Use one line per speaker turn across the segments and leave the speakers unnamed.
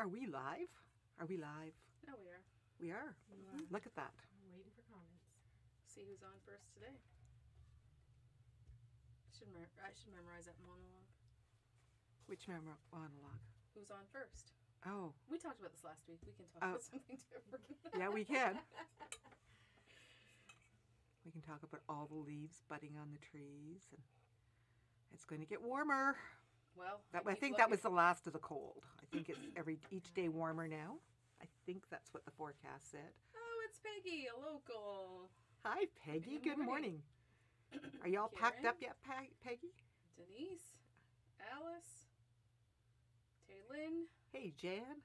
Are we live? Are we live?
No, we are.
We are. Look at that.
I'm waiting for comments.
See who's on first today. I should memorize that monologue.
Which monologue?
Who's on first?
Oh.
We talked about this last week. We can talk about something different.
Yeah, we can. We can talk about all the leaves budding on the trees, and it's going to get warmer.
Well,
I think that was the last of the cold. I think it's each day warmer now. I think that's what the forecast said.
Oh, it's Peggy, a local.
Hi, Peggy. Good morning. Are y'all packed up yet, Peggy?
Denise, Alice, Taylin.
Hey, Jan.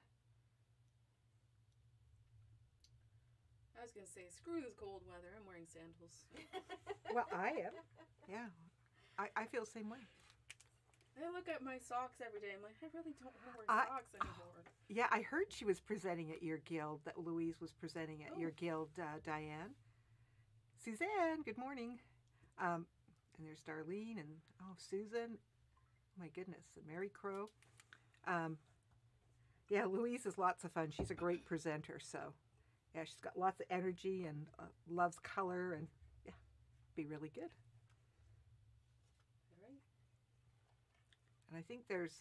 I was going to say, screw this cold weather. I'm wearing sandals.
Well, I am. Yeah. I feel the same way.
I look at my socks every day. I'm like, I really don't want to wear socks anymore.
Yeah, I heard she was presenting at your guild, that Louise was presenting at your guild, Diane. Suzanne, good morning. And there's Darlene and, Susan. Oh, my goodness. And Mary Crow. Yeah, Louise is lots of fun. She's a great presenter, so, yeah, she's got lots of energy and loves color, and, yeah, be really good. And I think there's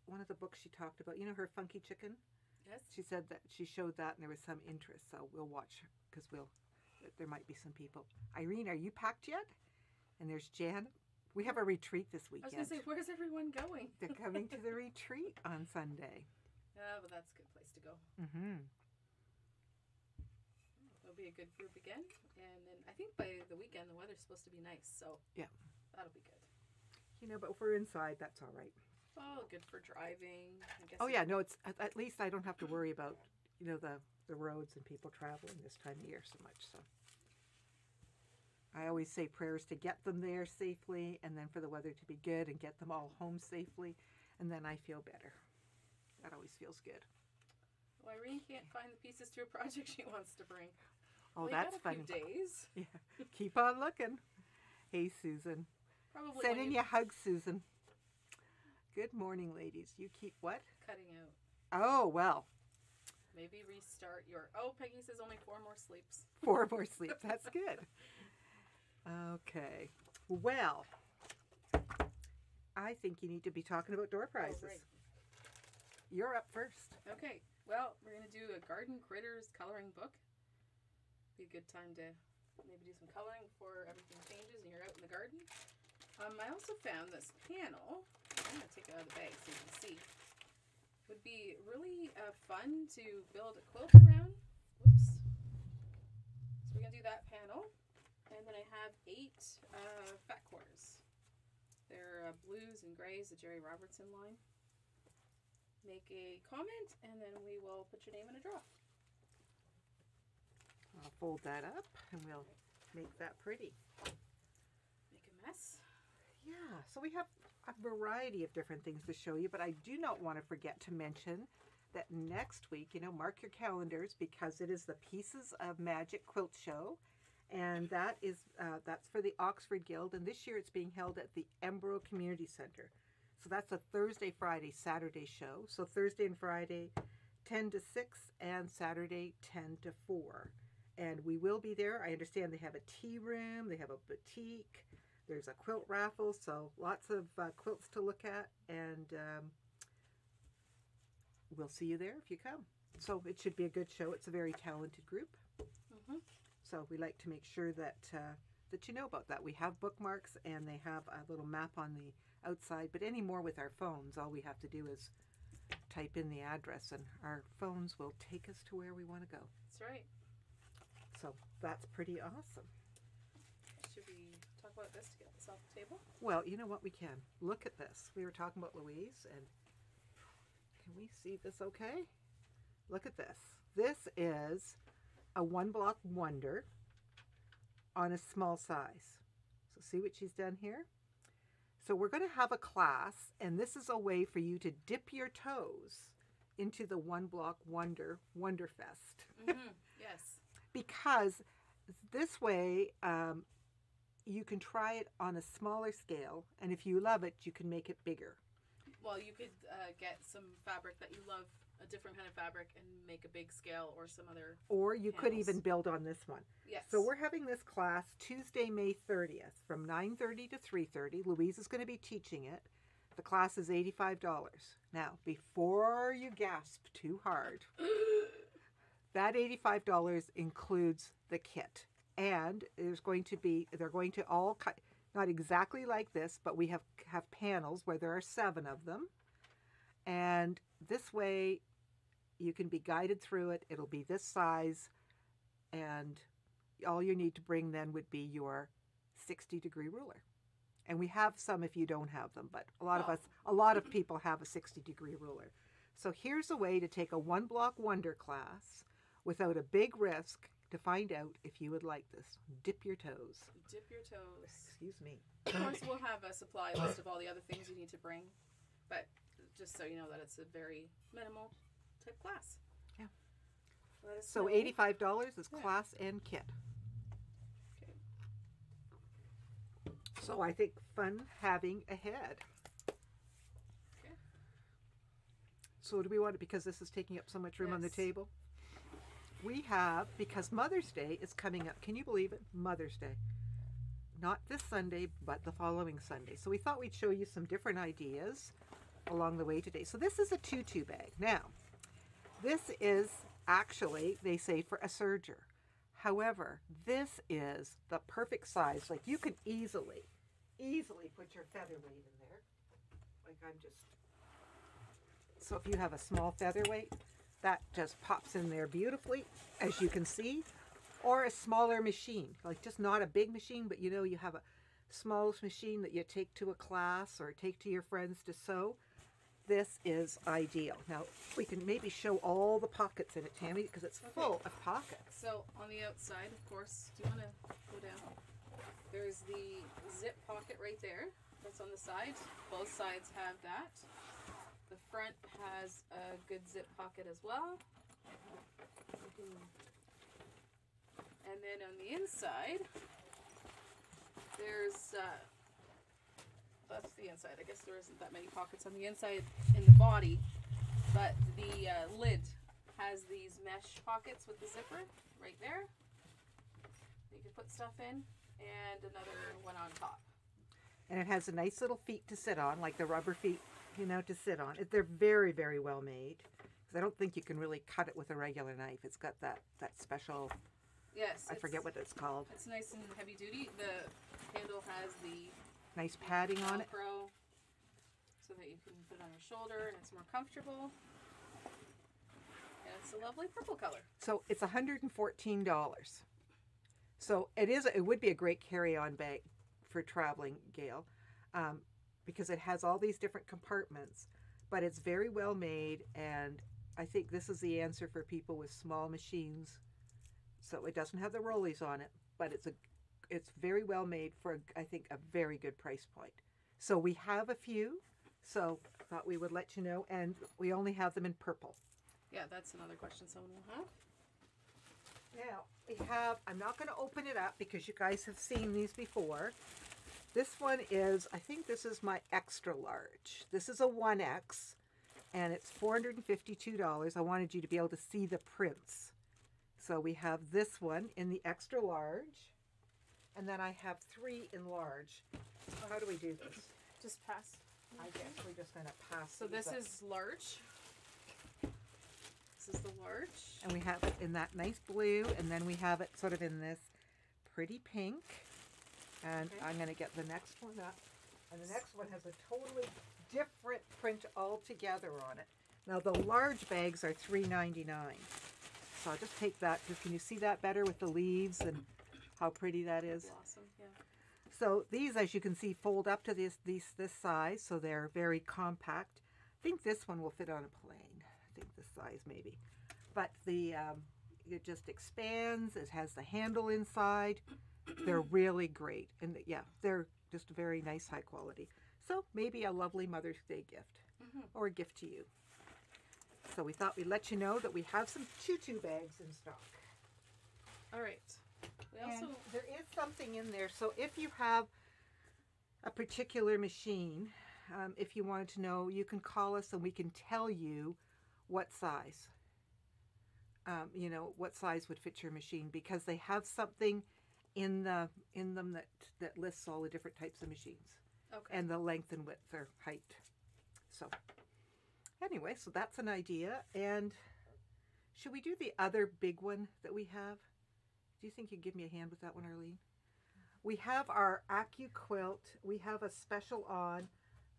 one of the books she talked about, her Funky Chicken?
Yes.
She said that she showed that and there was some interest, so we'll watch because there might be some people. Irene, are you packed yet? And there's Jan. We have a retreat this weekend.
I was going to say, where's everyone going?
They're coming to the retreat on Sunday.
Yeah, but that's a good place to go.
Mm-hmm.
It'll be a good group again. And then I think by the weekend, the weather's supposed to be nice, so yeah, that'll be good.
But if we're inside, that's all right.
Oh, good for driving. I guess.
Oh, yeah. No, it's at least I don't have to worry about, the roads and people traveling this time of year so much. So I always say prayers to get them there safely and then for the weather to be good and get them all home safely. And then I feel better. That always feels good.
Well, Irene can't find the pieces to a project she wants to bring.
Oh, that's funny.
Few days.
Yeah. Keep on looking. Hey, Susan.
Probably
sending you hugs, Susan. Good morning, ladies. You keep what?
Cutting out.
Oh, well.
Maybe restart your... Oh, Peggy says only 4 more sleeps.
4 more sleeps. That's good. Okay. Well, I think you need to be talking about door prizes.
Oh, right.
You're up first.
Okay. Well, we're going to do a Garden Critters coloring book. Be a good time to maybe do some coloring before everything changes and you're out in the garden. I also found this panel, I'm going to take it out of the bag so you can see, would be really fun to build a quilt around. Whoops. So we're going to do that panel. And then I have 8 fat quarters. They're blues and grays, the Jerry Robertson line. Make a comment and then we will put your name in a draw.
I'll fold that up and we'll make that pretty.
Make a mess.
Yeah, so we have a variety of different things to show you, but I do not want to forget to mention that next week, mark your calendars because it is the Pieces of Magic Quilt Show, and that's for the Oxford Guild, and this year it's being held at the Embro Community Center. So that's a Thursday, Friday, Saturday show. So Thursday and Friday, 10 to 6, and Saturday, 10 to 4. And we will be there. I understand they have a tea room, they have a boutique, there's a quilt raffle, so lots of quilts to look at, and we'll see you there if you come. So it should be a good show. It's a very talented group.
Mm-hmm.
So we like to make sure that you know about that. We have bookmarks, and they have a little map on the outside, but any more with our phones, all we have to do is type in the address, and our phones will take us to where we want to go.
That's right.
So that's pretty awesome.
Should we talk about this to get this off the table?
Well, you know what? We can. Look at this. We were talking about Louise, and can we see this okay? Look at this. This is a 1-block wonder on a small size. So see what she's done here? So we're going to have a class, and this is a way for you to dip your toes into the 1-block wonder, Wonderfest.
Mm-hmm. Yes.
Because this way, you can try it on a smaller scale, and if you love it, you can make it bigger.
Well, you could get some fabric that you love, a different kind of fabric, and make a big scale or some other.
Or you could
panels.
even build on this one.
Yes.
So we're having this class Tuesday, May 30th from 9:30 to 3:30. Louise is going to be teaching it. The class is $85. Now, before you gasp too hard, that $85 includes the kit. And they're going to all cut, not exactly like this, but we have panels where there are 7 of them. And this way you can be guided through it. It'll be this size. And all you need to bring then would be your 60-degree ruler. And we have some if you don't have them, but a lot of people have a 60-degree ruler. So here's a way to take a one-block wonder class without a big risk to find out if you would like this. Dip your toes.
Dip your toes.
Excuse me.
Of course, we'll have a supply list of all the other things you need to bring, but just so you know that it's a very minimal type class.
Yeah.
So
$85 is class and kit.
Okay.
So I think fun having ahead.
Okay.
So do we want it, because this is taking up so much room on the
Yes.
table? We have, because Mother's Day is coming up. Can you believe it? Mother's Day. Not this Sunday, but the following Sunday. So we thought we'd show you some different ideas along the way today. So this is a tutu bag. Now, this is actually, they say, for a serger. However, this is the perfect size. Like, you can easily put your featherweight in there. Like, so if you have a small featherweight, that just pops in there beautifully, as you can see. Or a smaller machine, like just not a big machine, but you have a smallest machine that you take to a class or take to your friends to sew. This is ideal. Now, we can maybe show all the pockets in it, Tammy, because it's full of pockets.
So on the outside, of course, do you want to go down? There's the zip pocket right there. That's on the side. Both sides have that. The front has a good zip pocket as well. And then on the inside, there's, that's the inside. I guess there isn't that many pockets on the inside in the body, but the lid has these mesh pockets with the zipper right there. You can put stuff in, and another one on top.
And it has a nice little feet to sit on, like the rubber feet, to sit on. They're very, very well made. Because I don't think you can really cut it with a regular knife. It's got that special...
Yes.
I forget what it's called.
It's nice and heavy duty. The handle has the
nice padding on it.
Velcro, so that you can put it on your shoulder and it's more comfortable. And it's a lovely purple color.
So it's $114. So it would be a great carry-on bag for traveling, Gail, because it has all these different compartments, but it's very well made, and I think this is the answer for people with small machines. So it doesn't have the rollies on it, but it's very well made for, I think, a very good price point. So we have a few, so thought we would let you know, and we only have them in purple.
Yeah, that's another question someone will have.
Now, we have, I'm not going to open it up because you guys have seen these before. This one is, I think this is my extra large. This is a 1X, and it's $452. I wanted you to be able to see the prints. So we have this one in the extra large, and then I have 3 in large. So how do we do this?
Just pass.
I guess we're just going to pass.
So this is large. This is the large.
And we have it in that nice blue, and then we have it sort of in this pretty pink. And I'm going to get the next one up. And the next one has a totally different print altogether on it. Now the large bags are $3.99. So I'll just take that. Can you see that better with the leaves and how pretty that is?
Awesome, yeah.
So these, as you can see, fold up to this size, so they're very compact. I think this one will fit on a plane. I think this size maybe. But it just expands. It has the handle inside. They're really great. And yeah, they're just very nice, high quality. So maybe a lovely Mother's Day gift or a gift to you. So we thought we'd let you know that we have some tutu bags in stock.
All right.
And there is something in there. So if you have a particular machine if you wanted to know, you can call us and we can tell you what size. What size would fit your machine, because they have something in them that lists all the different types of machines.
Okay.
And the length and width or height. So anyway, so that's an idea. And should we do the other big one that we have? Do you think you'd give me a hand with that one, Arlene? We have our AccuQuilt. We have a special on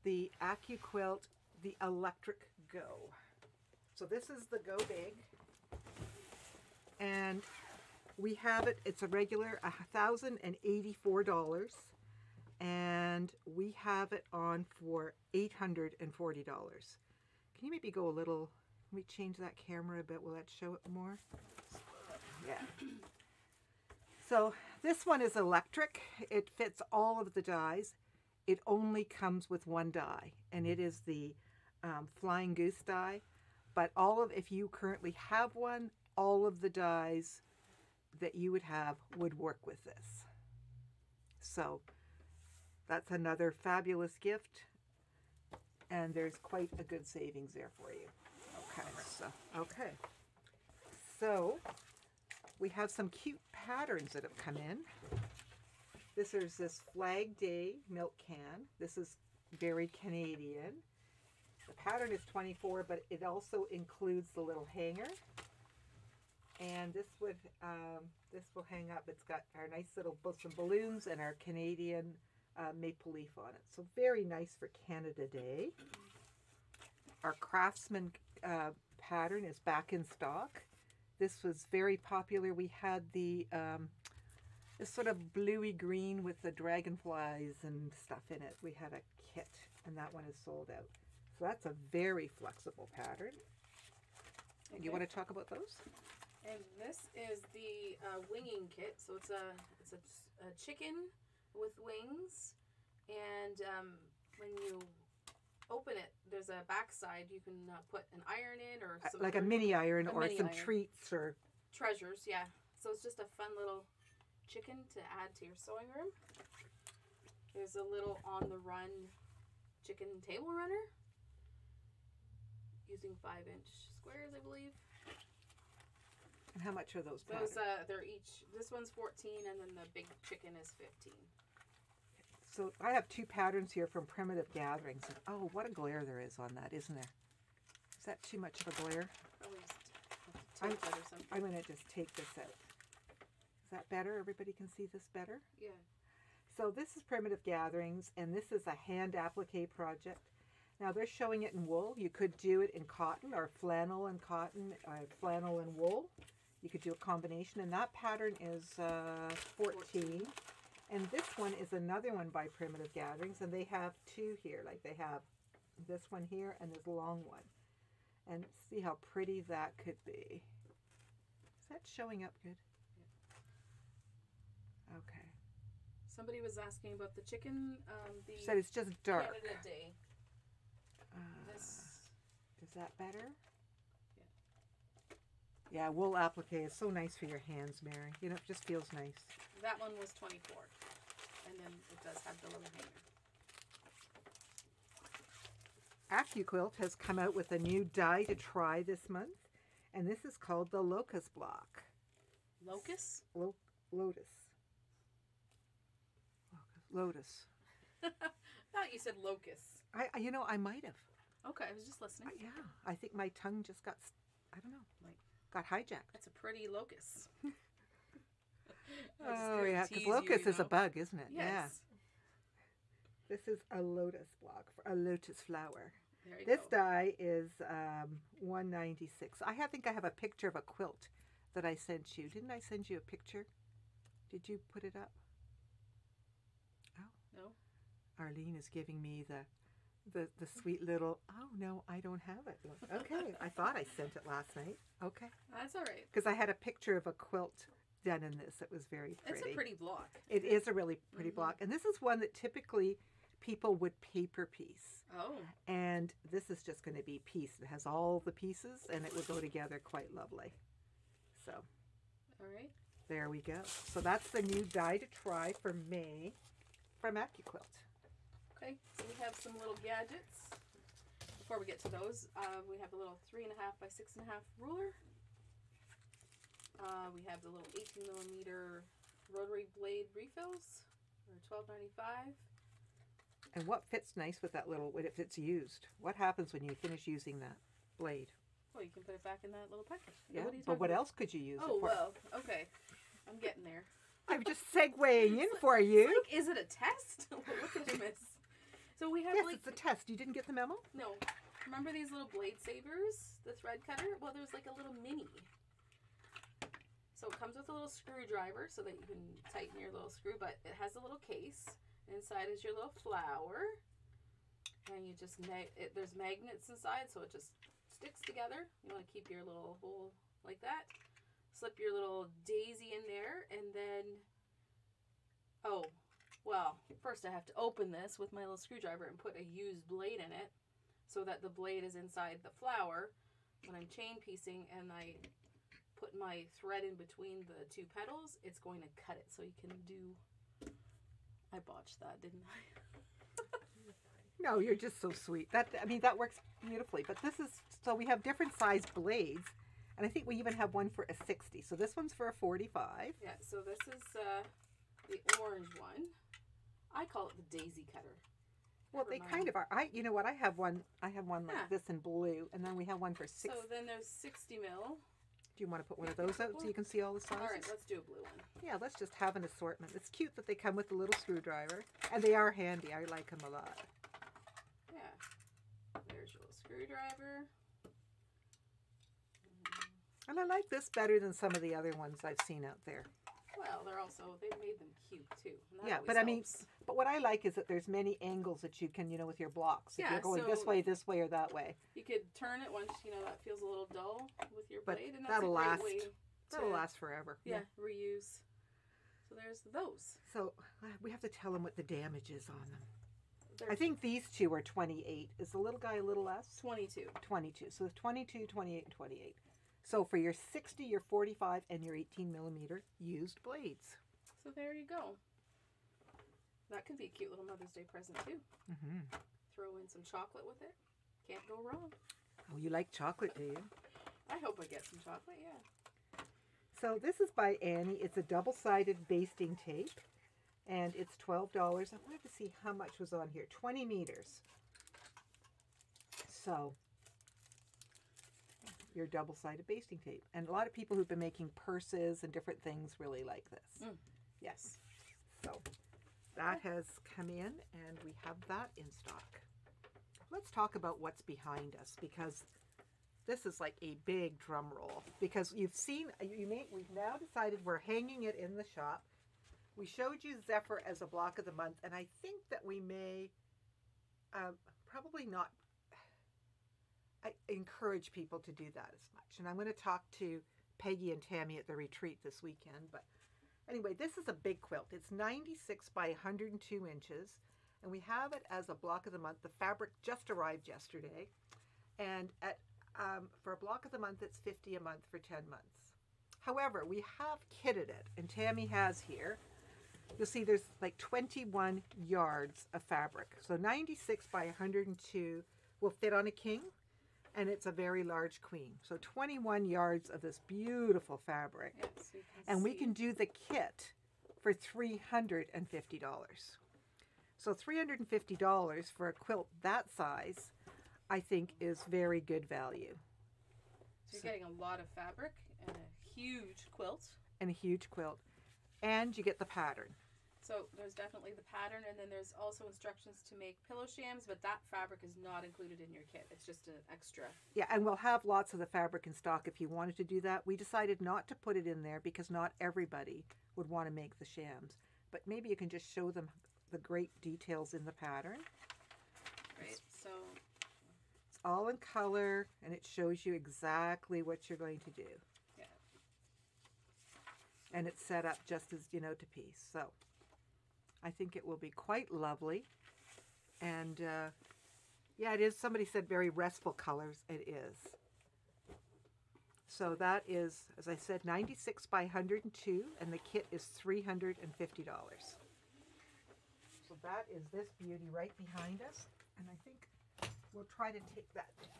the AccuQuilt, the Electric Go. So this is the Go Big. And we have it, it's a regular $1,084. And we have it on for $840. Can you maybe go a little, let me change that camera a bit, will that show it more? Yeah. So this one is electric. It fits all of the dies. It only comes with one die, and it is the Flying Goose die. But if you currently have one, all of the dies that you would have would work with this. So that's another fabulous gift, and there's quite a good savings there for you. Okay, so we have some cute patterns that have come in. This is this Flag Day milk can. This is very Canadian. The pattern is 24, but it also includes the little hanger. And this will hang up. It's got our nice little some balloons and our Canadian maple leaf on it. So very nice for Canada Day. Our Craftsman pattern is back in stock. This was very popular. We had the this sort of bluey green with the dragonflies and stuff in it. We had a kit, and that one is sold out. So that's a very flexible pattern. And you want to talk about those?
And this is the winging kit. So it's a chicken with wings, and when you open it, there's a back side you can put an iron in, or some
like a mini iron or some treats or
treasures. Yeah. So it's just a fun little chicken to add to your sewing room. There's a little on the run chicken table runner using 5-inch squares, I believe.
And how much are those
patterns?
patterns?
They're each, this one's 14, and then the big chicken is 15.
So I have two patterns here from Primitive Gatherings. And oh, what a glare there is on that, isn't there? Is that too much of a glare?
Probably just have to tilt it or something.
I'm going to just take this out. Is that better? Everybody can see this better?
Yeah.
So this is Primitive Gatherings, and this is a hand applique project. Now they're showing it in wool. You could do it in cotton or flannel and cotton, flannel and wool. You could do a combination, and that pattern is 14. And this one is another one by Primitive Gatherings, and they have two here. Like they have this one here and this long one. And see how pretty that could be. Is that showing up good? Yeah. Okay.
Somebody was asking about the chicken.
She said it's just dark.
Canada Day.
Is that better? Yeah, wool applique is so nice for your hands, Mary. You know, it just feels nice.
That one was 24. And then it does have the little hanger.
AccuQuilt has come out with a new die to try this month. And this is called the Locust Block.
Locust?
Lotus. Lotus.
I thought you said locust.
I might have.
Okay, I was just listening.
Yeah, I think my tongue just got, I don't know, got hijacked.
That's a pretty locust.
Oh, yeah, because locust is a bug, isn't it?
Yes.
Yeah. This is a lotus block, for a lotus flower.
There you
This
go.
die is $196. I think I have a picture of a quilt that I sent you. Didn't I send you a picture? Did you put it up? Oh.
No.
Arlene is giving me the sweet little, oh, no, I don't have it. Okay, I thought I sent it last night. Okay.
That's all right.
Because I had a picture of a quilt done in this. It was very pretty.
It's a pretty block.
It is a really pretty block. And this is one that typically people would paper piece.
Oh.
And this is just going to be pieced. It has all the pieces, and it would go together quite lovely. So.
All right.
There we go. So that's the new die to try for May from AccuQuilt.
Okay, so we have some little gadgets. Before we get to those, we have the little 3.5 by 6.5 ruler. We have the little 18mm rotary blade refills for $12.95.
And what fits nice with that little, if it's used? What happens when you finish using that blade?
Well, you can put it back in that little package.
Yeah,
What are you
but what
talking
else could you use
about?
it for?
Well, okay. I'm getting there.
I'm just segueing in for you.
It's like, is it a test? What did I miss? So we have
Yes,
like...
it's a test. You didn't get the memo?
No. Remember these little blade savers? The thread cutter? Well, there's like a little mini. So it comes with a little screwdriver so that you can tighten your little screw, but it has a little case. Inside is your little flower. And you just, there's magnets inside, so it just sticks together. You want to keep your little hole like that. Slip your little daisy in there, and then, oh, well, first I have to open this with my little screwdriver and put a used blade in it so that the blade is inside the flower. When I'm chain piecing and I put my thread in between the two petals, it's going to cut it. So you can do, I botched that, didn't I?
No, you're just so sweet. That works beautifully. But this is, so we have different size blades. And I think we even have one for a 60. So this one's for a 45.
Yeah, so this is the orange one. I call it the daisy cutter.
Well, they kind of are. You know what? I have one like this in blue, and then we have one for 60.
So then there's 60 mil.
Do you want to put one of those out so you can see all the sizes?
All right, let's do a blue one.
Yeah, let's just have an assortment. It's cute that they come with a little screwdriver, and they are handy. I like them a lot.
Yeah. There's your little screwdriver.
And I like this better than some of the other ones I've seen out there.
Well, they've made them cute too.
Yeah, but I mean, but what I like is that there's many angles that you can, with your blocks. If you're going this way, or that way.
You could turn it once, that feels a little dull with your blade. And that's
that'll
a great
last.
way
That'll last forever.
Yeah, reuse. So there's those.
So we have to tell them what the damage is on them. I think these two are 28. Is the little guy a little less?
22.
22. So it's 22, 28, and 28. So for your 60, your 45, and your 18mm used blades.
So there you go. That could be a cute little Mother's Day present too. Mm-hmm. Throw in some chocolate with it. Can't go wrong.
Oh, you like chocolate, do you?
I hope I get some chocolate, yeah.
So this is by Annie. It's a double-sided basting tape. And it's $12. I wanted to see how much was on here. 20 meters. So your double-sided basting tape. And a lot of people who've been making purses and different things really like this.
Yes.
So that has come in, and we have that in stock. Let's talk about what's behind us, because this is like a big drum roll. Because you've seen, we've now decided we're hanging it in the shop. We showed you Zephyr as a block of the month, and I think that we may probably not encourage people to do that as much. And I'm going to talk to Peggy and Tammy at the retreat this weekend. But anyway, this is a big quilt. It's 96 by 102 inches, and we have it as a block of the month. The fabric just arrived yesterday, and for a block of the month, it's $50 a month for 10 months. However, we have kitted it, and Tammy has here. You'll see there's like 21 yards of fabric. So 96 by 102 will fit on a king, and it's a very large queen. So 21 yards of this beautiful fabric.
Yes,
and we can do the kit for $350. So $350 for a quilt that size, I think, is very good value.
So you're getting a lot of fabric and a huge quilt.
And a huge quilt. And you get the pattern.
So there's definitely the pattern, and then there's also instructions to make pillow shams, but that fabric is not included in your kit. It's just an extra. Yeah,
and we'll have lots of the fabric in stock if you wanted to do that. We decided not to put it in there because not everybody would want to make the shams. But maybe you can just show them the great details in the pattern.
Right, so
it's all in color, and it shows you exactly what you're going to do.
Yeah.
And it's set up just as, to piece. So I think it will be quite lovely. And yeah, it is. Somebody said very restful colors. It is. So that is, as I said, 96 by 102, and the kit is $350.
So
that is this beauty right behind us. And I think we'll try to take that down.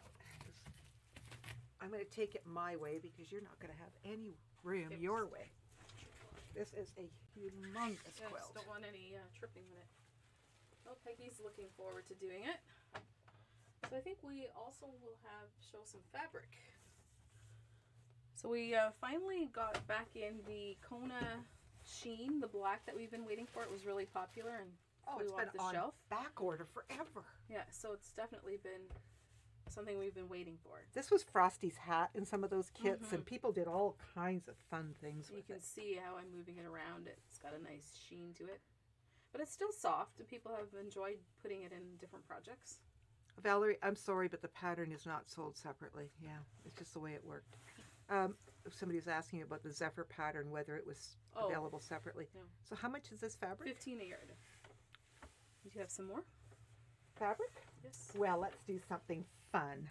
I'm going to take it my way because you're not going to have any room your way. This is a humongous
Yeah,
quilt.
Just don't want any tripping in it. Oh, Peggy's looking forward to doing it. So I think we also will show some fabric. So we finally got back in the Kona sheen, the black that we've been waiting for. It was really popular and
it's
flew off
been
the
on
shelf.
Back order forever.
Yeah, so it's definitely been something we've been waiting for.
This was Frosty's hat in some of those kits, and people did all kinds of fun things with it.
You can see how I'm moving it around. It's got a nice sheen to it. But it's still soft, and people have enjoyed putting it in different projects.
Valerie, I'm sorry, but the pattern is not sold separately. Yeah, it's just the way it worked. Somebody was asking about the Zephyr pattern, whether it was available separately.
No.
So how much is this fabric?
$15 a yard. Do you have some more?
Fabric?
Yes.
Well, let's do something fun.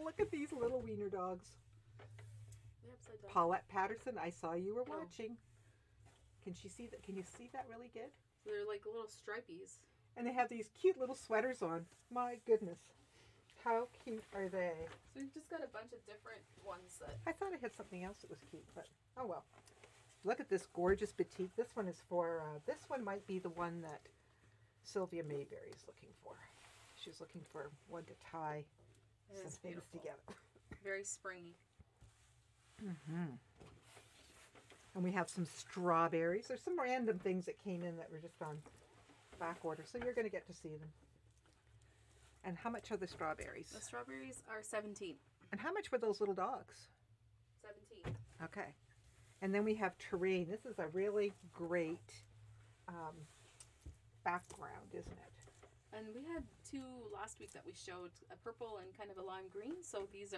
Look at these little wiener dogs.
They're upside down.
Paulette Patterson, I saw you were watching. Can she see that? Can you see that really good?
So they're like little stripies.
And they have these cute little sweaters on. My goodness. How cute are they?
So we've just got a bunch of different ones that...
I thought I had something else that was cute, but oh well. Look at this gorgeous batik. This one is for, this one might be the one that Sylvia Mayberry is looking for. She's looking for one to tie some things together.
Very springy.
And we have some strawberries. There's some random things that came in that were just on back order, so you're going to get to see them. And how much are the strawberries?
The strawberries are $17.
And how much were those little dogs?
$17.
Okay. And then we have terrain. This is a really great background, isn't it?
And we had two last week that we showed, a purple and kind of a lime green. So these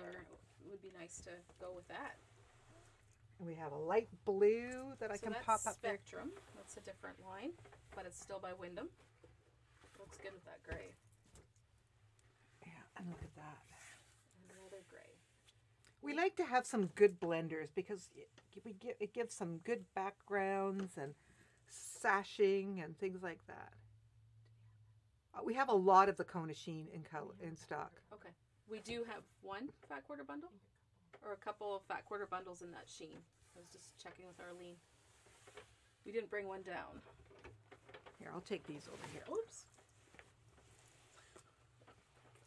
would be nice to go with that.
And we have a light blue that I can pop up there.
Spectrum. That's a different line, but it's still by Wyndham. Looks good with that gray.
Yeah, and look at that.
And another gray.
We like to have some good blenders because it gives some good backgrounds and sashing and things like that. We have a lot of the Kona sheen in stock.
Okay. We do have one fat quarter bundle or a couple of fat quarter bundles in that sheen. I was just checking with Arlene. We didn't bring one down.
Here, I'll take these over here.
Oops.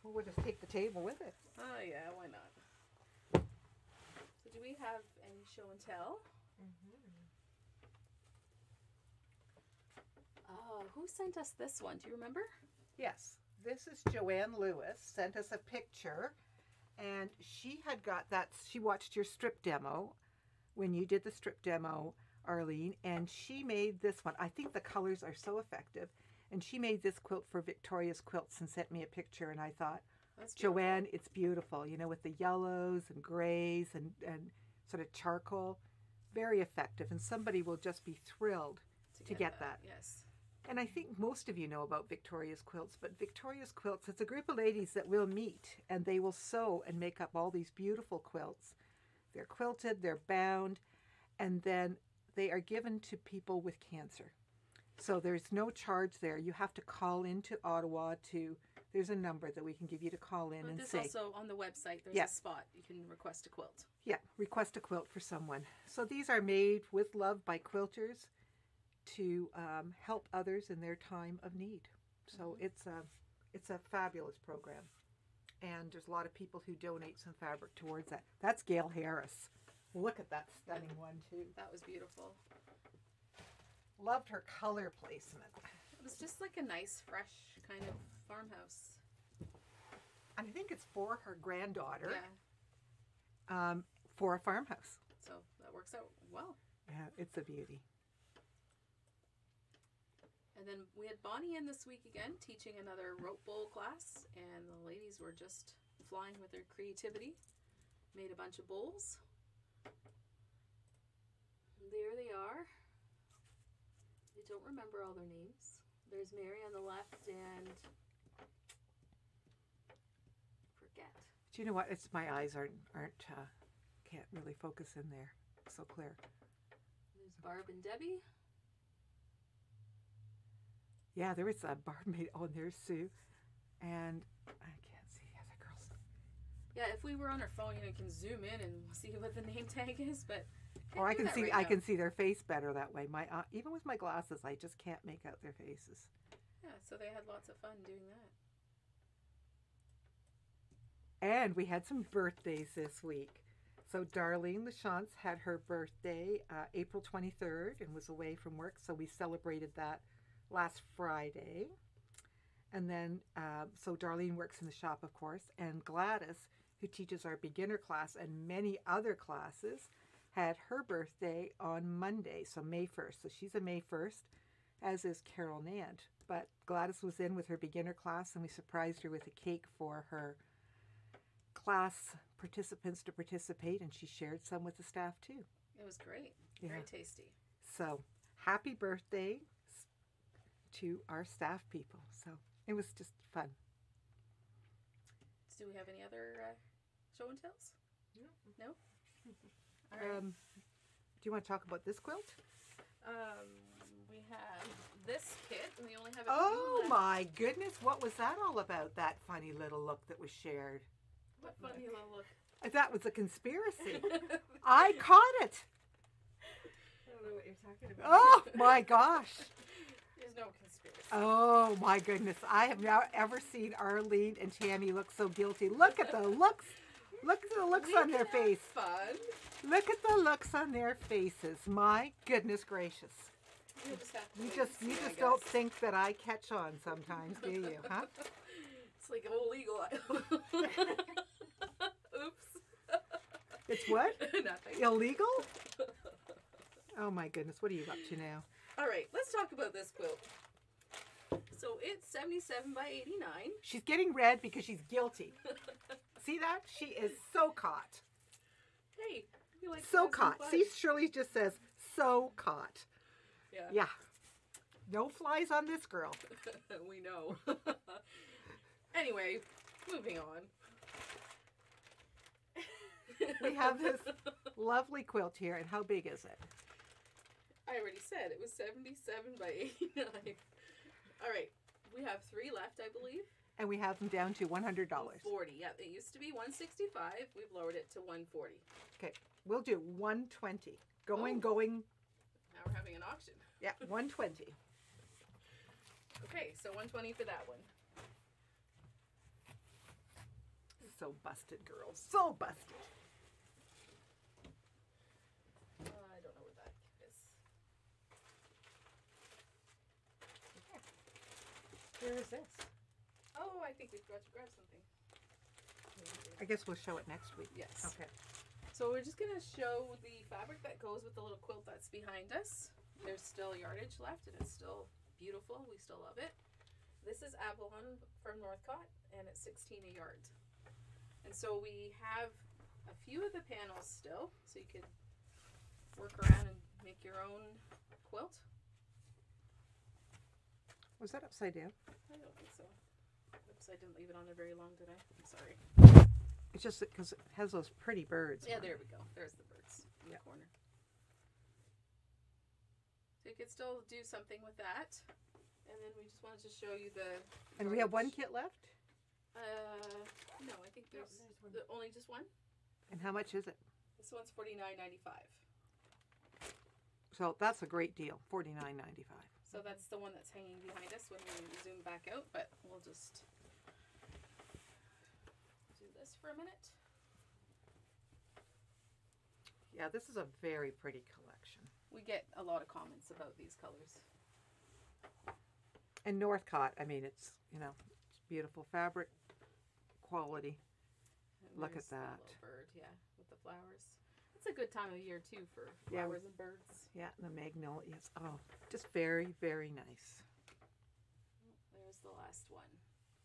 Well, we'll just take the table with it.
Oh, yeah, why not? So do we have any show and tell? Oh, who sent us this one? Do you remember?
Yes, this is Joanne Lewis, sent us a picture, and she had got that, she watched your strip demo when you did the strip demo, Arlene, and she made this one. I think the colors are so effective, and she made this quilt for Victoria's Quilts and sent me a picture, and I thought, Joanne, it's beautiful, you know, with the yellows and grays and sort of charcoal. Very effective, and somebody will just be thrilled to get that.
Yes.
And I think most of you know about Victoria's Quilts, but Victoria's Quilts, it's a group of ladies that will meet and they will sew and make up all these beautiful quilts. They're quilted, they're bound, and then they are given to people with cancer. So there's no charge there. You have to call into Ottawa there's a number that we can give you to call in and say.
There's also on the website, there's a spot you can request a quilt.
Yeah, request a quilt for someone. So these are made with love by quilters to help others in their time of need. So it's a fabulous program, and there's a lot of people who donate some fabric towards that. That's Gail Harris. Look at that stunning one too.
That was beautiful.
Loved her color placement.
It was just like a nice, fresh kind of farmhouse.
And I think it's for her granddaughter.
Yeah.
For a farmhouse.
So that works out well.
Yeah, it's a beauty.
And then we had Bonnie in this week again, teaching another rope bowl class, and the ladies were just flying with their creativity. Made a bunch of bowls. There they are. I don't remember all their names. There's Mary on the left and forget.
Do you know what? It's my eyes aren't can't really focus in there. It's so clear.
There's Barb and Debbie.
Yeah, there was a barmaid. Oh, and there's Sue. And I can't see the other girls.
Yeah, if we were on our phone, you can zoom in and see what the name tag is, but
Or I
can't do
can
that
see
right
I
now.
can see their face better that way. My even with my glasses, I just can't make out their faces.
Yeah, so they had lots of fun doing that.
And we had some birthdays this week. So Darlene Lachance had her birthday April 23rd and was away from work, so we celebrated that last Friday. And then, so Darlene works in the shop, of course, and Gladys, who teaches our beginner class and many other classes, had her birthday on Monday, so May 1st. So she's a May 1st, as is Carol Nant. But Gladys was in with her beginner class, and we surprised her with a cake for her class participants to participate, and she shared some with the staff too.
It was great.
Yeah.
Very tasty.
So happy birthday to our staff people. So it was just fun.
Do we have any other show and tells?
No.
No? All right.
Do you want to talk about this quilt?
We have this kit, and we only have a
Oh
few left.
my goodness, what was that all about, that funny little look that was shared?
What funny little look.
That was a conspiracy. I caught it.
I don't know what you're talking about.
Oh my gosh.
There's no conspiracy.
Oh my goodness. I have never ever seen Arlene and Tammy look so guilty. Look at the looks. Look at the looks
We
on their
can have
face.
Fun.
Look at the looks on their faces. My goodness gracious.
You'll just have to
You
wait
just
and
you
see, I
just don't
guess.
think that I catch on sometimes, do you? Huh?
It's like illegal. Oops.
It's what?
Nothing.
Illegal? Oh my goodness. What are you up to now?
All right, let's talk about this quilt. So it's 77 by 89.
She's getting red because she's guilty. See that? She is so caught.
Hey, you like
So
having
caught.
fun.
See, Shirley just says so caught.
Yeah.
Yeah. No flies on this girl.
We know. Anyway, moving on.
We have this lovely quilt here, and how big is it?
I already said it was 77 by 89. All right, we have 3 left, I believe.
And we have them down to $100.
40. Yeah, it used to be 165. We've lowered it to 140.
Okay, we'll do 120. Going.
Now we're having an auction.
Yeah, 120.
Okay, so 120 for that one.
So busted, girls. So busted.
I don't know what that is.
Where is this?
Oh, I think we've got to grab something.
I guess we'll show it next week.
Yes.
Okay.
So we're just going to show the fabric that goes with the little quilt that's behind us. There's still yardage left, and it's still beautiful. We still love it. This is Avalon from Northcott, and it's 16 a yard. And so we have a few of the panels still, so you could work around and make your own quilt.
Was that upside down?
I don't think so. Oops, I didn't leave it on there very long, did I? I'm sorry.
It's just because it has those pretty birds.
Yeah,
on
there
it.
we go. There's the birds in
Yeah.
the corner. So you could still do something with that. And then we just wanted to show you the...
And we have one
yardage.
kit left?
No, I think there's,
there's one.
only just one.
And how much is it?
This one's $49.95.
So that's a great deal, $49.95.
So that's the one that's hanging behind us when we zoom back out, but we'll just do this for a minute.
Yeah, this is a very pretty collection.
We get a lot of comments about these colors.
And Northcott, I mean, it's, it's beautiful fabric, quality.
And
Look
there's
at that.
The little bird, yeah, with the flowers. It's a good time of year too for
Yeah.
flowers and birds.
Yeah, and the magnolias. Oh, just very, very nice.
There's the last one.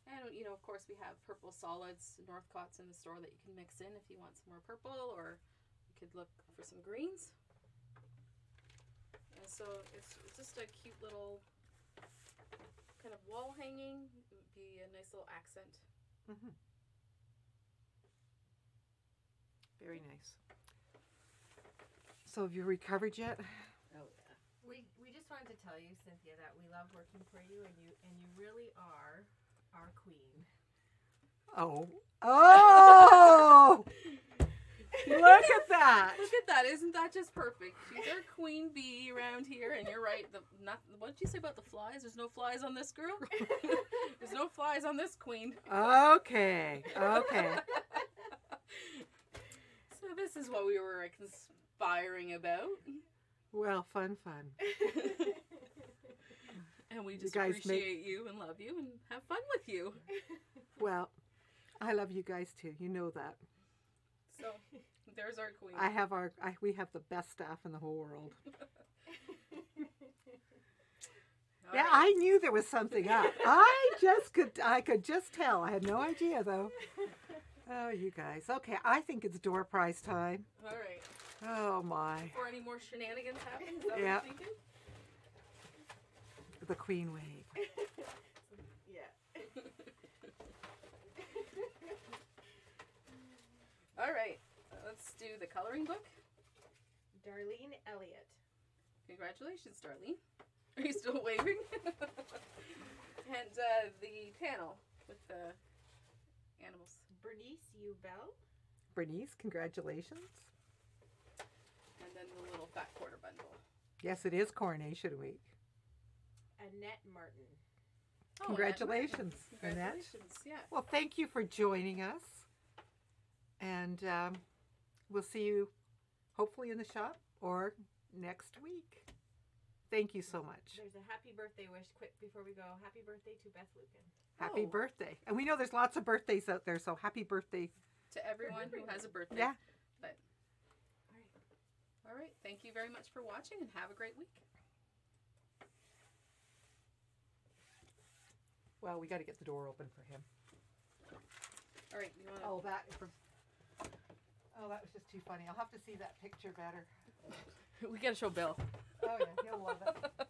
And, of course we have purple solids. Northcott's in the store that you can mix in if you want some more purple, or you could look for some greens. And so it's just a cute little kind of wall hanging. It would be a nice little accent.
Mm-hmm. Very nice. So have you recovered yet?
Oh, yeah.
We just just wanted to tell you, Cynthia, that we love working for you, and you really are our queen.
Oh. Oh! Look at that.
Look at that. Isn't that just perfect? She's our queen bee around here, and you're right. What did you say about the flies? There's no flies on this girl? There's no flies on this queen.
Okay. Okay.
So this is what we were conspiring about.
Well, fun.
And we just
guys
appreciate you and love you and have fun with you.
Well, I love you guys too. You know that.
So there's our queen.
We have the best staff in the whole world.
All
Yeah,
right.
I knew there was something up. I could just tell. I had no idea though. Oh, you guys. Okay, I think it's door prize time.
All right.
Oh my.
Before any more shenanigans happen, is that what
Yeah.
you're thinking?
The queen wave.
Yeah.
All right. Let's do the coloring book.
Darlene Elliott.
Congratulations, Darlene. Are you still waving? And the panel with the animals.
Bernice Ubel.
Bernice, congratulations.
And then the little fat quarter bundle.
Yes, it is Coronation Week.
Annette Martin.
Oh,
Congratulations,
Annette.
Annette.
Congratulations, yeah.
Well, thank you for joining us. And we'll see you hopefully in the shop or next week. Thank you so much.
There's a happy birthday wish quick before we go. Happy birthday to Beth Lucan.
Happy
Oh.
birthday. And we know there's lots of birthdays out there, so happy birthday.
To everyone who has a birthday.
Yeah.
But, all right. Thank you very much for watching and have a great week.
Well, we got to get the door open for him.
All right. You want
Oh, that was just too funny. I'll have to see that picture better.
We got to show Bill.
Oh, yeah, he'll love it.